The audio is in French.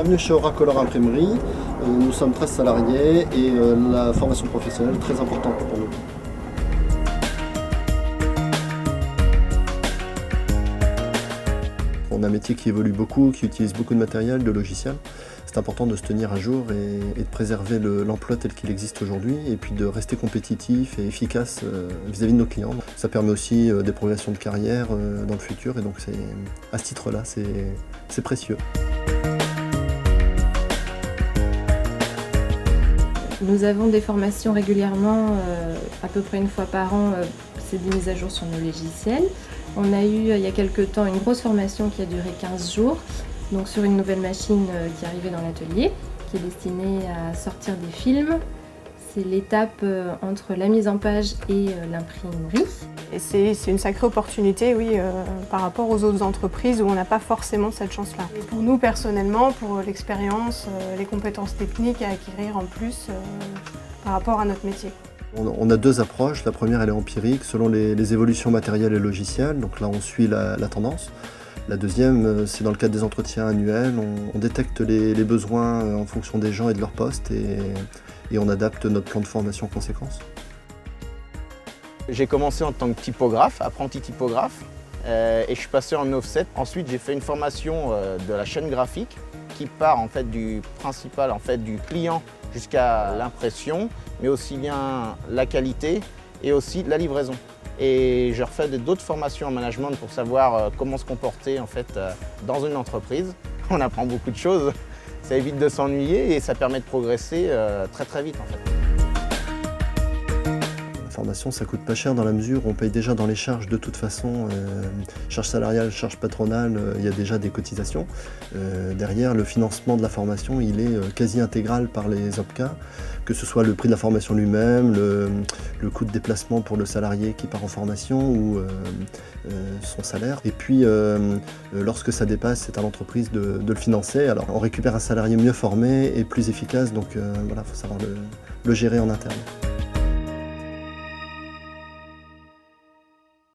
Bienvenue chez Oracolor Imprimerie. Nous sommes 13 salariés et la formation professionnelle est très importante pour nous. On a un métier qui évolue beaucoup, qui utilise beaucoup de matériel, de logiciels. C'est important de se tenir à jour et de préserver l'emploi tel qu'il existe aujourd'hui et puis de rester compétitif et efficace vis-à-vis de nos clients. Ça permet aussi des progressions de carrière dans le futur et donc à ce titre-là, c'est précieux. Nous avons des formations régulièrement, à peu près une fois par an, c'est des mises à jour sur nos logiciels. On a eu il y a quelques temps une grosse formation qui a duré 15 jours, donc sur une nouvelle machine qui est arrivée dans l'atelier, qui est destinée à sortir des films. C'est l'étape entre la mise en page et l'imprimerie. Et c'est une sacrée opportunité, oui, par rapport aux autres entreprises où on n'a pas forcément cette chance-là. Et pour nous personnellement, pour l'expérience, les compétences techniques à acquérir en plus par rapport à notre métier. On a deux approches. La première, elle est empirique, selon les évolutions matérielles et logicielles. Donc là, on suit la tendance. La deuxième, c'est dans le cadre des entretiens annuels. On détecte les besoins en fonction des gens et de leur poste et on adapte notre plan de formation en conséquence. J'ai commencé en tant que typographe, apprenti typographe, et je suis passé en offset. Ensuite, j'ai fait une formation de la chaîne graphique qui part en fait du principal, du client jusqu'à l'impression, mais aussi bien la qualité et aussi la livraison. Et je refais d'autres formations en management pour savoir comment se comporter dans une entreprise. On apprend beaucoup de choses, ça évite de s'ennuyer et ça permet de progresser très vite en fait. La formation, ça coûte pas cher dans la mesure où on paye déjà dans les charges de toute façon, charges salariales, charges patronales, il y a déjà des cotisations. Derrière, le financement de la formation, il est quasi intégral par les OPCA, que ce soit le prix de la formation lui-même, le coût de déplacement pour le salarié qui part en formation ou son salaire. Et puis, lorsque ça dépasse, c'est à l'entreprise de le financer. Alors, on récupère un salarié mieux formé et plus efficace, donc voilà, il faut savoir le gérer en interne.